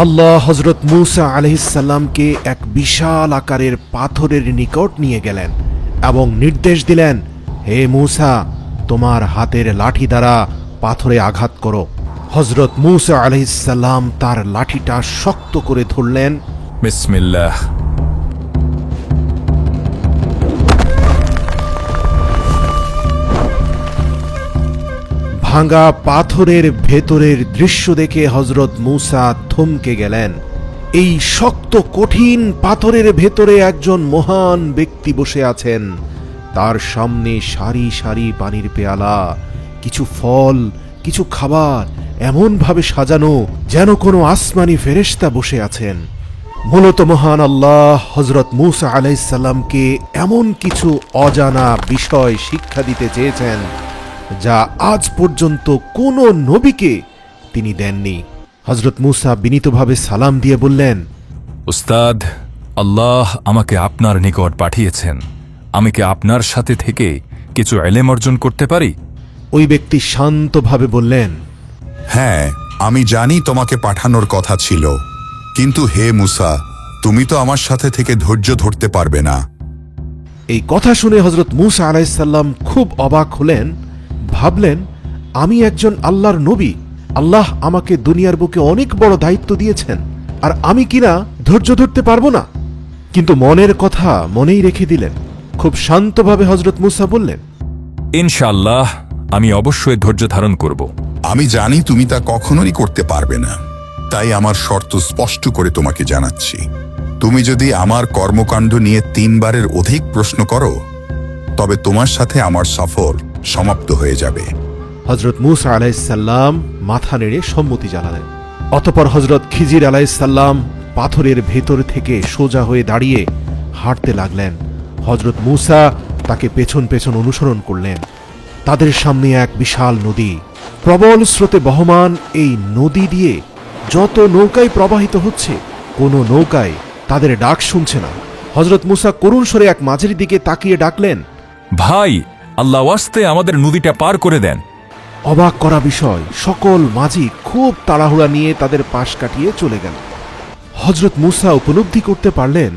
আল্লাহ হযরত মূসা আলাইহিস সালামকে এক বিশাল আকারের পাথরের নিকট নিয়ে গেলেন এবং নির্দেশ দিলেন, হে মূসা, তোমার হাতের লাঠি দ্বারা পাথরে আঘাত করো। হযরত মূসা আলাইহিস সালাম তার লাঠিটা শক্ত করে ধরলেন। বিসমিল্লাহ। ভাঙা পাথরের ভেতরের দৃশ্য দেখে হযরত মূসা থমকে গেলেন। এই শক্ত কঠিন পাথরের ভেতরে একজন মহান ব্যক্তি বসে আছেন। তার সামনে সারি সারি পানির পেয়ালা, কিছু ফল, কিছু খাবার এমনভাবে সাজানো যেন কোনো আসমানি ফেরেশতা বসে আছেন। মূলত মহান আল্লাহ হযরত মূসা আলাইহিস সালামকে এমন কিছু অজানা বিষয় শিক্ষা দিতে চেয়েছেন যা আজ পর্যন্ত কোনো নবীকে তিনি দেননি। হযরত মূসা বিনীতভাবে সালাম দিয়ে বললেন, উস্তাদ, আল্লাহ আমাকে আপনার নিকট পাঠিয়েছেন। আমি কি আপনার সাথে থেকে কিছু ইলম অর্জন করতে পারি? ওই ব্যক্তি শান্তভাবে বললেন, হ্যাঁ, আমি জানি তোমাকে পাঠানোর কথা ছিল, কিন্তু হে মূসা, তুমি তো আমার সাথে থেকে ধৈর্য ধরতে পারবে না। এই কথা শুনে হযরত মূসা আলাইহিস সালাম খুব অবাক হলেন। ভাবলেন, আমি একজন আল্লাহর নবী, আল্লাহ আমাকে দুনিয়ার বুকে অনেক বড় দায়িত্ব দিয়েছেন, আর আমি কিনা ধৈর্য ধরতে পারবো না। কিন্তু মনের কথা মনেই রেখে দিলেন। খুব শান্তভাবে হযরত মূসা বললেন, ইনশাআল্লাহ আমি অবশ্যই ধৈর্য ধারণ করব। আমি জানি তুমি তা কখনোই করতে পারবে না, তাই আমার শর্ত স্পষ্ট করে তোমাকে জানাচ্ছি। তুমি যদি আমার কর্মকাণ্ড নিয়ে 3 বারের অধিক প্রশ্ন করো, তবে তোমার সাথে আমার সফর সমাপ্ত হয়ে যাবে। হযরত মূসা আলাইহিস সালাম মাথা নেড়ে সম্মতি জানালেন। অতঃপর হযরত খিজির আলাইহিস সালাম পাথরের ভেতর থেকে সোজা হয়ে দাঁড়িয়ে হাঁটতে লাগলেন। হযরত মূসা তাকে পেছন পেছন অনুসরণ করলেন। তাদের সামনে এক বিশাল নদী, প্রবল স্রোতে বহমান। এই নদী দিয়ে যত নৌকাই প্রবাহিত হচ্ছে, কোনো নৌকায় তাদের ডাক শুনছে না। হযরত মূসা করুণ স্বরে এক মাঝির দিকে তাকিয়ে ডাকলেন, ভাই, আল্লাহ ওয়াস্তে আমাদের নদীটা পার করে দেন। অবাক করা বিষয়, সকল মাঝি খুব তাড়াহুড়া নিয়ে তাদের পাশ কাটিয়ে চলে গেল। হযরত মূসা উপলব্ধি করতে পারলেন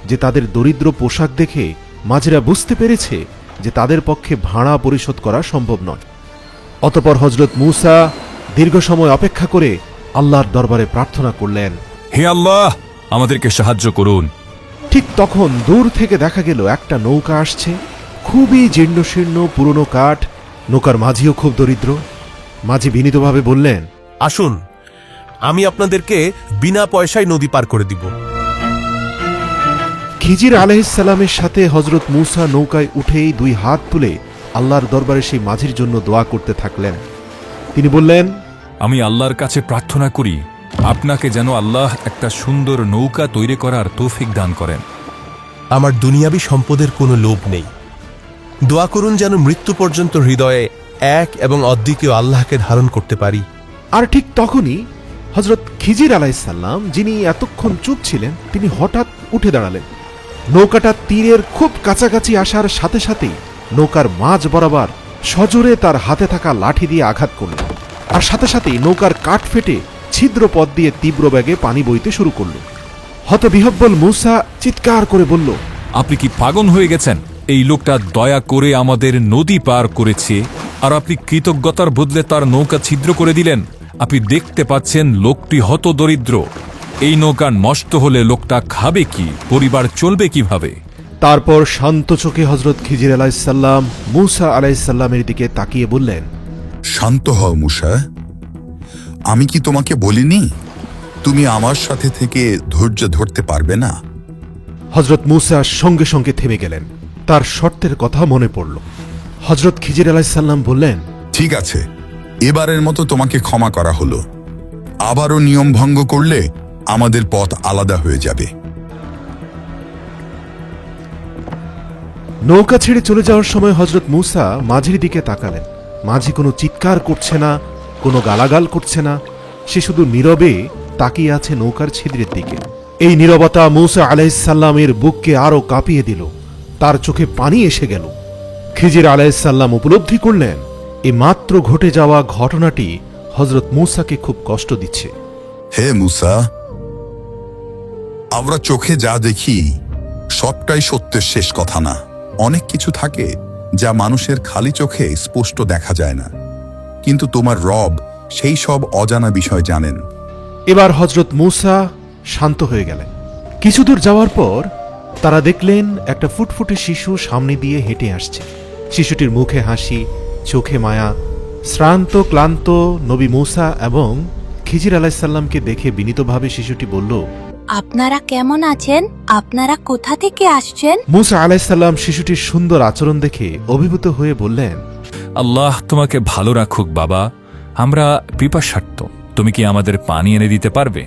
যে তাদের দরিদ্র পোশাক দেখে মাঝিরা বুঝতে পেরেছে যে তাদের পক্ষে ভাড়া পরিশোধ করা সম্ভব নয়। অতঃপর হযরত মূসা দীর্ঘ সময় অপেক্ষা করে আল্লাহর দরবারে প্রার্থনা করলেন, হে আল্লাহ, আমাদেরকে সাহায্য করুন। ঠিক তখন দূর থেকে দেখা গেল একটা নৌকা আসছে, খুবই জীর্ণশীর্ণ, পুরনো কাঠ। নৌকার মাঝিও খুব দরিদ্র। মাঝি বিনীতভাবে বললেন, আসুন, আমি আপনাদেরকে বিনা পয়সায় নদী পার করে দিব। খিজির আলাইহিস সালামের সাথে হযরত মূসা নৌকায় উঠেই 2 হাত তুলে আল্লাহর দরবারে সেই মাঝির জন্য দোয়া করতে থাকলেন। তিনি বললেন, আমি আল্লাহর কাছে প্রার্থনা করি আপনাকে যেন আল্লাহ একটা সুন্দর নৌকা তৈরি করার তৌফিক দান করেন। আমার দুনিয়াবি সম্পদের কোনো লোভ নেই। দোয়া করুন যেন মৃত্যু পর্যন্ত হৃদয়ে এক এবং অদ্বিতীয় আল্লাহকে ধারণ করতে পারি। আর ঠিক তখনই হযরত খিজির আলাইহিস সালাম, যিনি এতক্ষণ চুপ ছিলেন, তিনি হঠাৎ উঠে দাঁড়ালেন। নৌকাটা তীরের খুব কাছাকাছি আসার সাথে সাথেই নৌকার মাঝ বরাবর সজোরে তার হাতে থাকা লাঠি দিয়ে আঘাত করল, আর সাথে সাথেই নৌকার কাঠ ফেটে ছিদ্র পথ দিয়ে তীব্র বেগে পানি বইতে শুরু করল। হতবিহ্বল মূসা চিৎকার করে বলল, আপনি কি পাগল হয়ে গেছেন? এই লোকটা দয়া করে আমাদের নদী পার করেছে, আর আপনি কৃতজ্ঞতার বদলে তার নৌকা ছিদ্র করে দিলেন। আপনি দেখতে পাচ্ছেন লোকটি হত দরিদ্র। এই নৌকা নষ্ট হলে লোকটা খাবে কি, পরিবার চলবে কিভাবে? তারপর শান্ত চোখে হযরত খিজির আলাইহিস সালাম মূসা আলাইহিস সালামের দিকে তাকিয়ে বললেন, শান্ত হও মূসা, আমি কি তোমাকে বলিনি তুমি আমার সাথে থেকে ধৈর্য ধরতে পারবে না? হযরত মূসা সঙ্গে সঙ্গে থেমে গেলেন। তার শর্তের কথা মনে পড়ল। হযরত খিজির আলাইহিস সালাম বললেন, ঠিক আছে, এবারের মতো তোমাকে ক্ষমা করা হলো। আবারও নিয়ম ভঙ্গ করলে আমাদের পথ আলাদা হয়ে যাবে। নৌকা ছেড়ে চলে যাওয়ার সময় হযরত মূসা মাঝির দিকে তাকালেন। মাঝি কোনো চিৎকার করছে না, কোনো গালাগাল করছে না, সে শুধু নীরবে তাকিয়ে আছে নৌকার ছিদ্রের দিকে। এই নীরবতা মূসা আলাইহিস সালামের বুককে আরো কাঁপিয়ে দিল। তার চোখে পানি এসে গেল। খিজির আলাইহিস সালাম উপলব্ধি করলেন এই মাত্র ঘটে যাওয়া ঘটনাটি হযরত মূসাকে খুব কষ্ট দিচ্ছে। হে মূসা, আমরা চোখে যা দেখি সবটাই সত্যের শেষ কথা না। অনেক কিছু থাকে যা মানুষের খালি চোখে স্পষ্ট দেখা যায় না, কিন্তু তোমার রব সেই সব অজানা বিষয় জানেন। এবার হজরত মূসা শান্ত হয়ে গেলেন। কিছু দূর যাওয়ার পর তারা দেখলেন একটা ফুটফুটে শিশু সামনে দিয়ে হেঁটে আসছে। শিশুটির মুখে হাসি, চোখে মায়া। শ্রান্ত ক্লান্ত নবী মূসা এবং খিজির আলাইসাল্লামকে দেখে বিনীতভাবে শিশুটি বলল, আপনারা কেমন আছেন? আপনারা কোথা থেকে আসছেন? মূসা আলাইসাল্লাম শিশুটির সুন্দর আচরণ দেখে অভিভূত হয়ে বললেন, আল্লাহ তোমাকে ভালো রাখুক বাবা, আমরা পিপাসার্ত, তুমি কি আমাদের পানি এনে দিতে পারবে?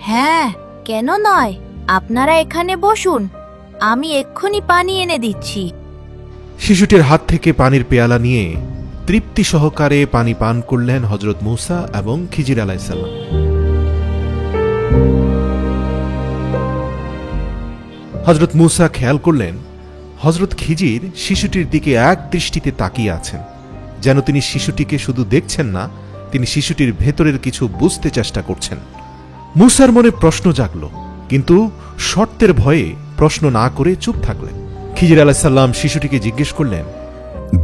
হ্যাঁ, কেন নয়, আপনারা এখানে বসুন, আমি এক্ষুনি পানি এনে দিচ্ছি। শিশুটির হাত থেকে পানির পেয়ালা নিয়ে তৃপ্তি সহকারে পানি পান করলেন হজরত মূসা এবং খিজির আলাইসাল্লাম। হজরত মূসা খেয়াল করলেন হজরত খিজির শিশুটির দিকে এক দৃষ্টিতে তাকিয়ে আছেন, যেন তিনি শিশুটিকে শুধু দেখছেন না, তিনি শিশুটির ভেতরের কিছু বুঝতে চেষ্টা করছেন। মূসার মনে প্রশ্ন জাগল, কিন্তু শর্তের ভয়ে প্রশ্ন না করে চুপ থাকলেন। খিজির আলাইসাল্লাম শিশুটিকে জিজ্ঞেস করলেন,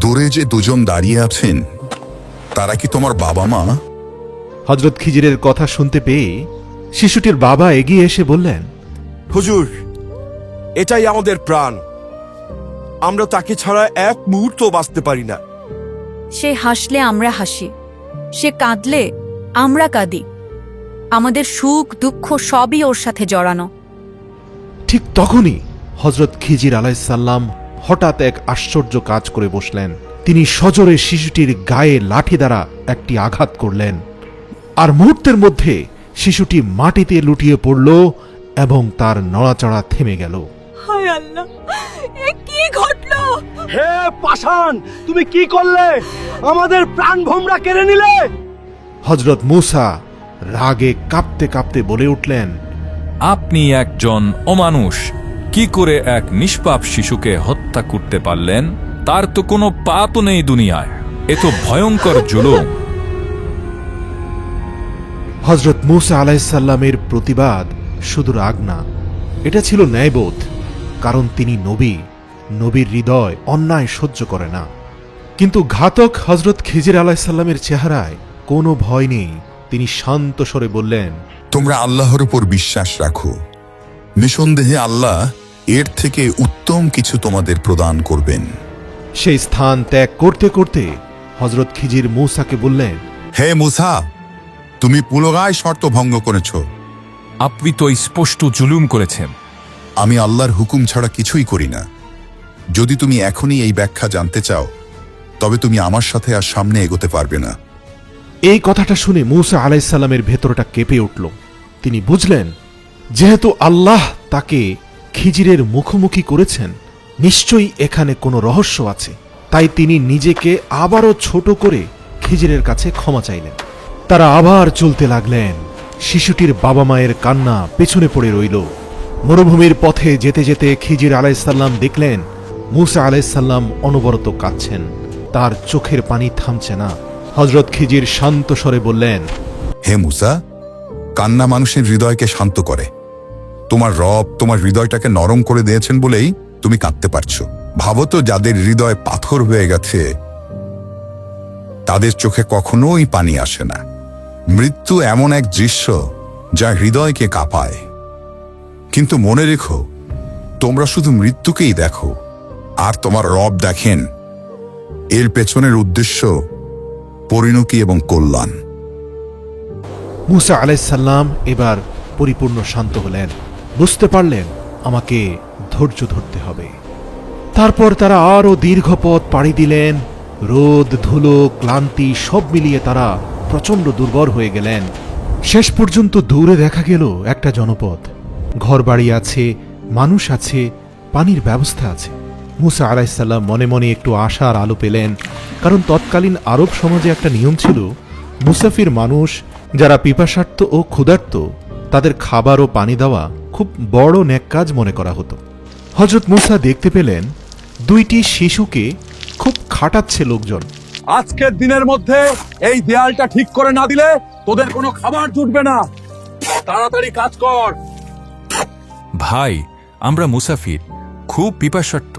দূরে যে দুজন দাঁড়িয়ে আছেন তারা কি তোমার বাবা মা? হজরত খিজিরের কথা শুনতে পেয়ে শিশুটির বাবা এগিয়ে এসে বললেন, হুজুর, এটাই আমাদের প্রাণ, আমরা তাকে ছাড়া এক মুহূর্ত বাঁচতে পারি না। সে হাসলে আমরা হাসি, সে কাঁদলে আমরা কাঁদি, আমাদের সুখ দুঃখ সবই ওর সাথে জড়ানো। ঠিক তখনই হজরত খিজির আলাইসাল্লাম হঠাৎ এক আশ্চর্য কাজ করে বসলেন। তিনি সজোরে শিশুটির গায়ে লাঠি দ্বারা একটি আঘাত করলেন, আর মুহূর্তের মধ্যে শিশুটি মাটিতে লুটিয়ে পড়ল এবং তার নড়াচড়া থেমে গেল। হায় আল্লাহ, এ কি ঘটলো? হে পাষাণ, তুমি কি করলে? আমাদের প্রাণ ভোমরা কেড়ে নিলে। হজরত মূসা রাগে কাঁপতে কাঁপতে বলে উঠলেন, আপনি একজন অমানুষ, কি করে এক নিষ্পাপ শিশুকে হত্যা করতে পারলেন? তার তো কোনো পাপও নেই দুনিয়ায়, এ তো ভয়ঙ্কর জুলুম। হজরত মূসা আলাইসাল্লামের প্রতিবাদ শুধু রাগ না, এটা ছিল ন্যায়বোধ, কারণ তিনি নবী, নবীর হৃদয় অন্যায় সহ্য করে না। কিন্তু ঘাতক হজরত খিজির আলাইসাল্লামের চেহারায় কোনো ভয় নেই। তিনি শান্ত স্বরে বললেন, তোমরা আল্লাহর উপর বিশ্বাস রাখো, নিঃসন্দেহে আল্লাহ এর থেকে উত্তম কিছু তোমাদের প্রদান করবেন। সেই স্থান ত্যাগ করতে করতে হজরত খিজির মূসাকে বললেন, হে মুসা, তুমি পুনরায় শর্ত ভঙ্গ করেছ। আপনি তো স্পষ্ট জুলুম করেছেন। আমি আল্লাহর হুকুম ছাড়া কিছুই করি না। যদি তুমি এখনই এই ব্যাখ্যা জানতে চাও, তবে তুমি আমার সাথে আর সামনে এগোতে পারবে না। এই কথাটা শুনে মূসা আলাইসাল্লামের ভেতরটা কেঁপে উঠল। তিনি বুঝলেন, যেহেতু আল্লাহ তাকে খিজিরের মুখোমুখি করেছেন, নিশ্চয়ই এখানে কোনো রহস্য আছে। তাই তিনি নিজেকে আবারও ছোট করে খিজিরের কাছে ক্ষমা চাইলেন। তারা আবার চলতে লাগলেন। শিশুটির বাবা মায়ের কান্না পেছনে পড়ে রইল। মরুভূমির পথে যেতে যেতে খিজির আলাইসাল্লাম দেখলেন মূসা আলাইসাল্লাম অনবরত কাঁদছেন, তার চোখের পানি থামছে না। হজরত খিজির শান্ত স্বরে বললেন, হে মুসা, কান্না মানুষের হৃদয়কে শান্ত করে। তোমার রব তোমার হৃদয়টাকে নরম করে দিয়েছেন বলেই তুমি কাঁদতে পারছো। ভাবো তো, যাদের হৃদয় পাথর হয়ে গেছে তাদের চোখে কখনোই পানি আসে না। মৃত্যু এমন এক দৃশ্য যা হৃদয়কে কাঁপায়। কিন্তু মনে রেখো, তোমরা শুধু মৃত্যুকেই দেখো, আর তোমার রব দেখেন এর পেছনের উদ্দেশ্য পরিণতি এবং কল্যাণ। মূসা আলাইসাল্লাম এবার পরিপূর্ণ শান্ত হলেন, বুঝতে পারলেন আমাকে ধৈর্য ধরতে হবে। তারপর তারা আরও দীর্ঘ পথ পাড়ি দিলেন। রোদ, ধুলো, ক্লান্তি সব মিলিয়ে তারা প্রচণ্ড দুর্বল হয়ে গেলেন। শেষ পর্যন্ত দূরে দেখা গেল একটা জনপদ। ঘরবাড়ি আছে, মানুষ আছে, পানির ব্যবস্থা আছে। মূসা আলাইসাল্লাম মনে মনে একটু আশার আলো পেলেন, কারণ তৎকালীন আরব সমাজে একটা নিয়ম ছিল, মুসাফির মানুষ যারা পিপাসার্ত ও ক্ষুধার্ত তাদের খাবার ও পানি দেওয়া খুব বড় নেক কাজ মনে করা হতো। হযরত মূসা দেখতে পেলেন দুইটি শিশুকে খুব খাটাচ্ছে লোকজন। আজকের দিনের মধ্যে এই দেয়ালটা ঠিক করে না দিলে তোদের কোনো খাবার জুটবে না। তাড়াতাড়ি কাজ কর, ভাই, আমরা মুসাফির, খুব পিপাসার্থ,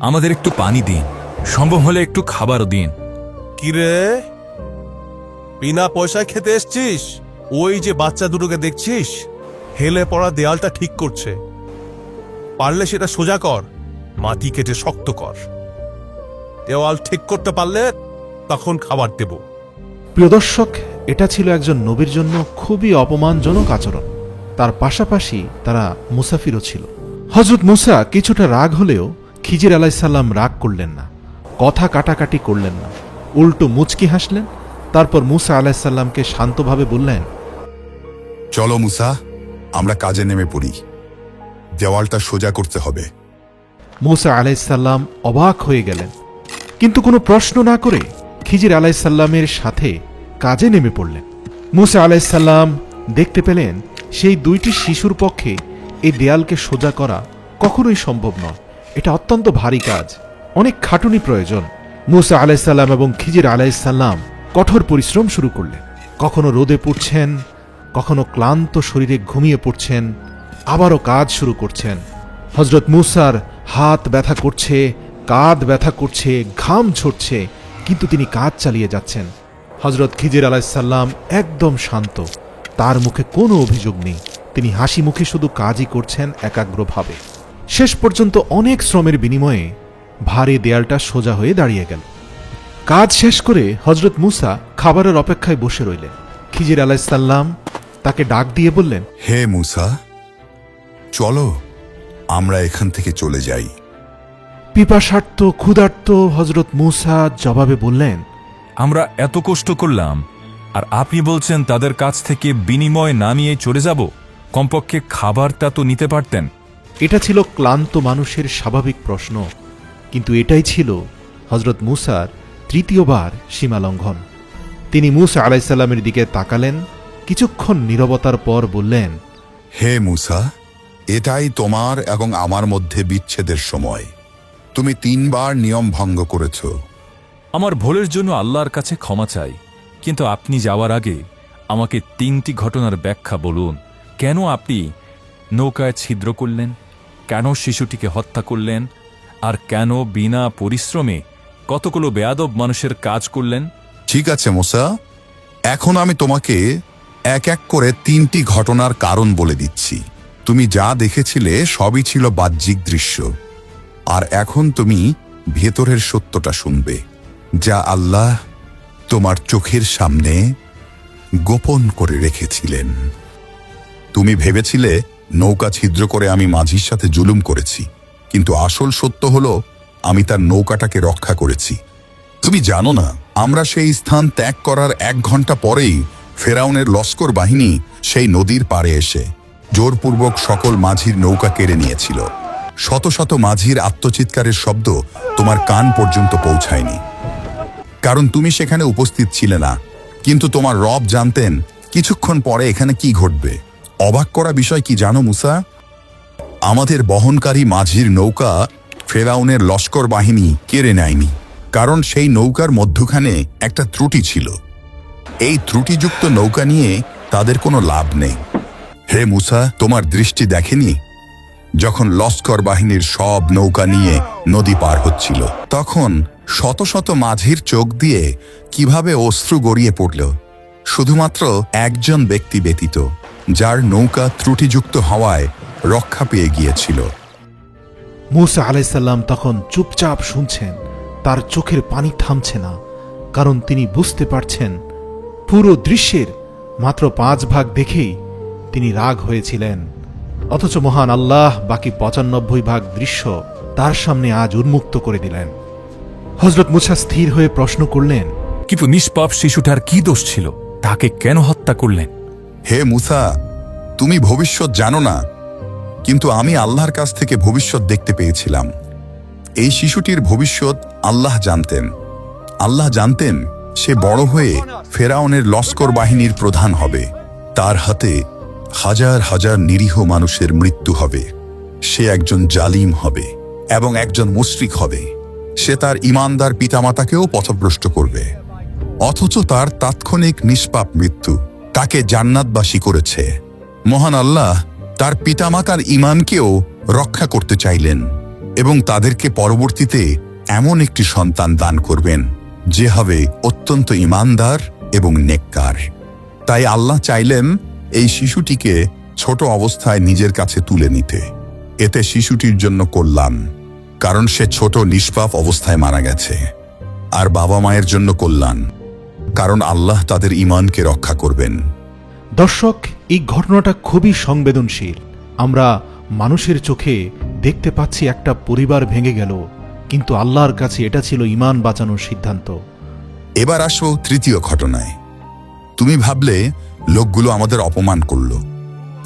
আমাদের একটু পানি দিন, সম্ভব হলে একটু খাবারও দিন। কিরে, বিনা পয়সায় খেতে এসছিস? ওই যে বাচ্চা দুটোকে দেখছিস, হেলে পড়া দেয়ালটা ঠিক করছে। পারলে সেটা সোজা কর, মাটি কেটে শক্ত কর। দেওয়াল ঠিক করতে পারলে তখন খাবার দেব। প্রিয় দর্শক, এটা ছিল একজন নবীর জন্য খুবই অপমানজনক আচরণ। তার পাশাপাশি তারা মুসাফিরও ছিল। হযরত মুসা কিছুটা রাগ হলেও খিজির আলাইসাল্লাম রাগ করলেন না, কথা কাটাকাটি করলেন না, উল্টো মুচকি হাসলেন। তারপর মুসা আলাইসাল্লামকে শান্তভাবে বললেন, চলো মুসা, আমরা কাজে নেমে পড়ি। দেওয়ালটা সোজা করতে হবে। মুসা আলাইসাল্লাম অবাক হয়ে গেলেন, কিন্তু কোনো প্রশ্ন না করে খিজির আলাইসাল্লামের সাথে কাজে নেমে পড়লেন। মুসা আলাইসাল্লাম দেখতে পেলেন সেই দুইটি শিশুর পক্ষে এই দেয়ালকে সোজা করা কখনোই সম্ভব নয়। এটা অত্যন্ত ভারী কাজ, অনেক খাটুনি প্রয়োজন। মুসা আলাইসাল্লাম এবং খিজির আলাইসাল্লাম কঠোর পরিশ্রম শুরু করলেন। কখনো রোদে পুড়ছেন, কখনো ক্লান্ত শরীরে ঘুমিয়ে পড়ছেন, আবারও কাজ শুরু করছেন। হযরত মুসার হাত ব্যথা করছে, কাঁধ ব্যথা করছে, ঘাম ঝরছে, কিন্তু তিনি কাজ চালিয়ে যাচ্ছেন। হযরত খিজির আলাইসাল্লাম একদম শান্ত, তার মুখে কোনো অভিযোগ নেই। তিনি হাসি মুখে শুধু কাজই করছেন একাগ্রভাবে। শেষ পর্যন্ত অনেক শ্রমের বিনিময়ে ভারী দেয়ালটা সোজা হয়ে দাঁড়িয়ে গেল। কাজ শেষ করে হযরত মুসা খাবারের অপেক্ষায় বসে রইলেন। খিজির আলাইসাল্লাম তাকে ডাক দিয়ে বললেন, হে মুসা, চলো আমরা এখান থেকে চলে যাই। পিপাসার্ত ক্ষুধার্ত হযরত মুসা জবাবে বললেন, আমরা এত কষ্ট করলাম, আর আপনি বলছেন তাদের কাছ থেকে বিনিময় না নিয়ে চলে যাব? কমপক্ষে খাবারটা তো নিতে পারতেন। এটা ছিল ক্লান্ত মানুষের স্বাভাবিক প্রশ্ন, কিন্তু এটাই ছিল হযরত মুসার তৃতীয়বার সীমালঙ্ঘন। তিনি মুসা আলাইসাল্লামের দিকে তাকালেন, কিছুক্ষণ নীরবতার পর বললেন, হে মুসা, এটাই তোমার এবং আমার মধ্যে বিচ্ছেদের সময়। তুমি 3 বার নিয়ম ভঙ্গ করেছ। আমার ভুলের জন্য আল্লাহর কাছে ক্ষমা চাই, কিন্তু আপনি যাওয়ার আগে আমাকে 3টি ঘটনার ব্যাখ্যা বলুন। কেন আপনি নৌকায় ছিদ্র করলেন, কেন শিশুটিকে হত্যা করলেন, আর কেন বিনা পরিশ্রমে কতগুলো বেয়াদব মানুষের কাজ করলেন? ঠিক আছে মুসা, এখন আমি তোমাকে এক এক করে 3টি ঘটনার কারণ বলে দিচ্ছি। তুমি যা দেখেছিলে সবই ছিল বাহ্যিক দৃশ্য, আর এখন তুমি ভেতরের সত্যটা শুনবে, যা আল্লাহ তোমার চোখের সামনে গোপন করে রেখেছিলেন। তুমি ভেবেছিলে নৌকা ছিদ্র করে আমি মাঝির সাথে জুলুম করেছি, কিন্তু আসল সত্য হলো আমি তার নৌকাটাকে রক্ষা করেছি। তুমি জানো না, আমরা সেই স্থান ত্যাগ করার 1 ঘন্টা পরেই ফেরাউনের লস্কর বাহিনী সেই নদীর পাড়ে এসে জোরপূর্বক সকল মাঝির নৌকা কেড়ে নিয়েছিল। শত শত মাঝির আত্মচিৎকারের শব্দ তোমার কান পর্যন্ত পৌঁছায়নি, কারণ তুমি সেখানে উপস্থিত ছিলে না। কিন্তু তোমার রব জানতেন কিছুক্ষণ পরে এখানে কি ঘটবে। অবাক করা বিষয় কি জানো মুসা? আমাদের বহনকারী মাঝির নৌকা ফেরাউনের লস্কর বাহিনী কেড়ে নেয়নি, কারণ সেই নৌকার মধ্যখানে একটা ত্রুটি ছিল। এই ত্রুটিযুক্ত নৌকা নিয়ে তাদের কোনো লাভ নেই। হে মুসা, তোমার দৃষ্টি দেখেনি যখন লস্কর বাহিনীর সব নৌকা নিয়ে নদী পার হচ্ছিল, তখন শত শত মাঝির চোখ দিয়ে কিভাবে অশ্রু গড়িয়ে পড়ল, শুধুমাত্র একজন ব্যক্তি ব্যতীত, যার নৌকা ত্রুটিযুক্ত হওয়ায় রক্ষা পেয়ে গিয়েছিল। মুসা আলাইসাল্লাম তখন চুপচাপ শুনছেন, তার চোখের পানি থামছে না, কারণ তিনি বুঝতে পারছেন পুরো দৃশ্যের মাত্র 5 ভাগ দেখেই তিনি রাগ হয়েছিলেন, অথচ মহান আল্লাহ বাকি 95 ভাগ দৃশ্য তার সামনে আজ উন্মুক্ত করে দিলেন। হযরত মুসা স্থির হয়ে প্রশ্ন করলেন, কিন্তু নিষ্পাপ শিশুটার কি দোষ ছিল? তাকে কেন হত্যা করলেন? হে মুসা, তুমি ভবিষ্যৎ জানো না, কিন্তু আমি আল্লাহর কাছ থেকে ভবিষ্যৎ দেখতে পেয়েছিলাম। এই শিশুটির ভবিষ্যৎ আল্লাহ জানতেন। আল্লাহ জানতেন সে বড় হয়ে ফেরাউনের লস্কর বাহিনীর প্রধান হবে। তার হাতে হাজার হাজার নিরীহ মানুষের মৃত্যু হবে। সে একজন জালিম হবে এবং একজন মুশরিক হবে। সে তার ঈমানদার পিতামাতাকেও পথভ্রষ্ট করবে, অথচ তার তাৎক্ষণিক নিষ্পাপ মৃত্যু তাকে জান্নাতবাসী করেছে। মহান আল্লাহ তার পিতামাতার ঈমানকেও রক্ষা করতে চাইলেন এবং তাদেরকে পরবর্তীতে এমন একটি সন্তান দান করবেন যে হবে অত্যন্ত ঈমানদার এবং নেককার। তাই আল্লাহ চাইলেন এই শিশুটিকে ছোট অবস্থায় নিজের কাছে তুলে নিতে। এতে শিশুটির জন্য কল্যাণ, কারণ সে ছোট নিষ্পাপ অবস্থায় মারা গেছে, আর বাবা মায়ের জন্য কল্যাণ, কারণ আল্লাহ তাদের ঈমানকে রক্ষা করবেন। দর্শক, এই ঘটনাটা খুবই সংবেদনশীল। আমরা মানুষের চোখে দেখতে পাচ্ছি একটা পরিবার ভেঙে গেল, কিন্তু আল্লাহর কাছে এটা ছিল ঈমান বাঁচানোর সিদ্ধান্ত। এবার আসো তৃতীয় ঘটনায়। তুমি ভাবলে লোকগুলো আমাদের অপমান করলো,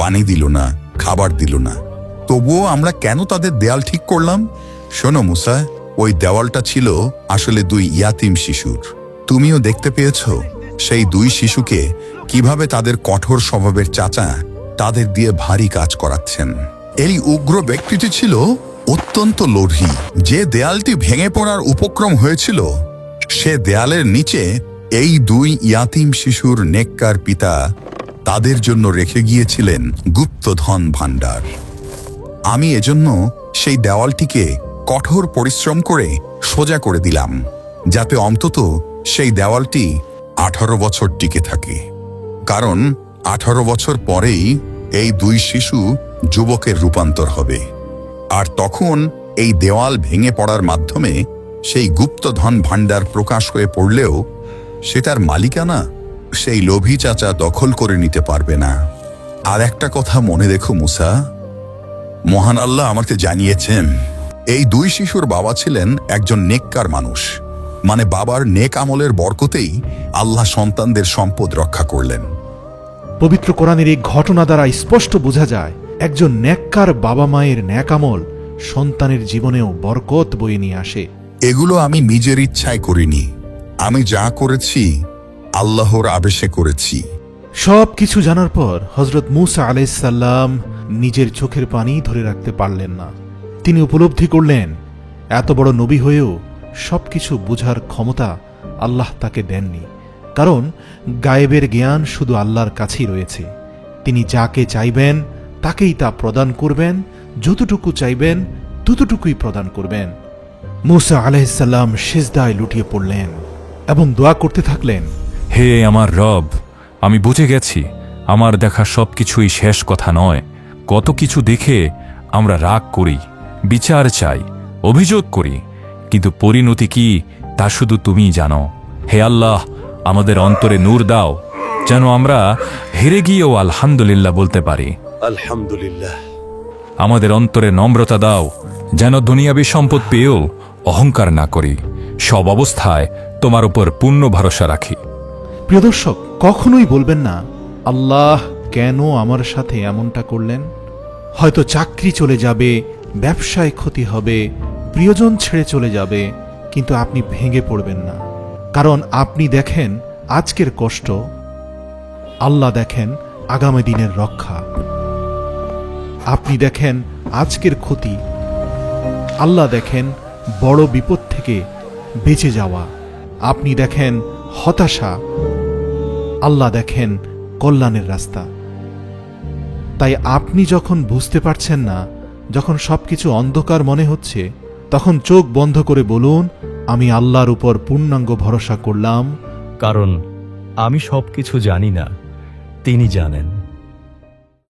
পানি দিল না, খাবার দিল না, তবুও আমরা কেন তাদের দেয়াল ঠিক করলাম? শোনো মুসা, ওই দেওয়ালটা ছিল আসলে 2 ইয়াতিম শিশুর। তুমিও দেখতে পেয়েছ সেই 2 শিশুকে কিভাবে তাদের কঠোর স্বভাবের চাচা তাদের দিয়ে ভারী কাজ করাচ্ছেন। এই উগ্র ব্যক্তিটি ছিল অত্যন্ত লোভী। যে দেয়ালটি ভেঙে পড়ার উপক্রম হয়েছিল, সে দেয়ালের নিচে এই 2 ইয়াতিম শিশুর নেককার পিতা তাদের জন্য রেখে গিয়েছিলেন গুপ্তধন ভাণ্ডার। আমি এজন্য সেই দেওয়ালটিকে কঠোর পরিশ্রম করে সোজা করে দিলাম, যাতে অন্তত সেই দেওয়ালটি 18 বছর টিকে থাকে। কারণ 18 বছর পরেই এই 2 শিশু যুবকের রূপান্তর হবে, আর তখন এই দেওয়াল ভেঙে পড়ার মাধ্যমে সেই গুপ্তধন ভাণ্ডার প্রকাশ হয়ে পড়লেও সেটার মালিকানা সেই লোভী চাচা দখল করে নিতে পারবে না। আর একটা কথা মনে রেখো মুসা, মহান আল্লাহ আমাকে জানিয়েছেন এই 2 শিশুর বাবা ছিলেন একজন নেককার মানুষ, মানে বাবার নেক আমলের বরকতেই আল্লাহ সন্তানদের সম্পদ রক্ষা করলেন। পবিত্র কোরআনের এই ঘটনা দ্বারা স্পষ্ট বোঝা যায়, একজন নেককার বাবা মায়ের ন্যাক আমল সন্তানের জীবনেও বরকত বয়ে নিয়ে আসে। এগুলো আমি নিজের ইচ্ছায় করিনি, আমি যা করেছি আল্লাহর আদেশে করেছি। সব কিছু জানার পর হযরত মূসা আলাইহিস সালাম নিজের চোখের পানি ধরে রাখতে পারলেন না। তিনি উপলব্ধি করলেন, এত বড় নবী হয়েও সবকিছু বোঝার ক্ষমতা আল্লাহ তাকে দেননি, কারণ গায়েবের জ্ঞান শুধু আল্লাহর কাছেই রয়েছে। তিনি যাকে চাইবেন তাকেই তা প্রদান করবেন, যতটুকু চাইবেন ততটুকুই প্রদান করবেন। মূসা আলাইহিস সালাম সিজদায় লুটিয়ে পড়লেন এবং দোয়া করতে থাকলেন, হে আমার রব, আমি বুঝে গেছি আমার দেখা সবকিছুই শেষ কথা নয়। কত কিছু দেখে আমরা রাগ করি, বিচার চাই, অভিযোগ করি, কিন্তু পরিণতি কি তা শুধু তুমিই জানো। হে আল্লাহ, আমাদের অন্তরে নূর দাও, যেন আমরা হেরে গিয়েও আলহামদুলিল্লাহ বলতে পারি। আলহামদুলিল্লাহ। আমাদের অন্তরে নম্রতা দাও, যেন দুনিয়াবী সম্পদ পেয়েও অহংকার না করি, সব অবস্থায় তোমার উপর পূর্ণ ভরসা রাখি। প্রিয় দর্শক, কখনোই বলবেন না, আল্লাহ কেন আমার সাথে এমনটা করলেন? হয়তো চাকরি চলে যাবে, ব্যবসায় ক্ষতি হবে, প্রিয়জন ছেড়ে চলে যাবে, কিন্তু আপনি ভেঙে পড়বেন না, কারণ আপনি দেখেন আজকের কষ্ট, আল্লাহ দেখেন আগামী দিনের রক্ষা। আপনি দেখেন আজকের ক্ষতি, আল্লাহ দেখেন বড় বিপদ থেকে বেঁচে যাওয়া। আপনি দেখেন হতাশা, আল্লাহ দেখেন কল্যাণের রাস্তা। তাই আপনি যখন বুঝতে পারছেন না, যখন সবকিছু অন্ধকার মনে হচ্ছে, তখন চোখ বন্ধ করে বলুন, আমি আল্লাহর উপর পূর্ণাঙ্গ ভরসা করলাম, কারণ আমি সবকিছু জানি না, তিনি জানেন।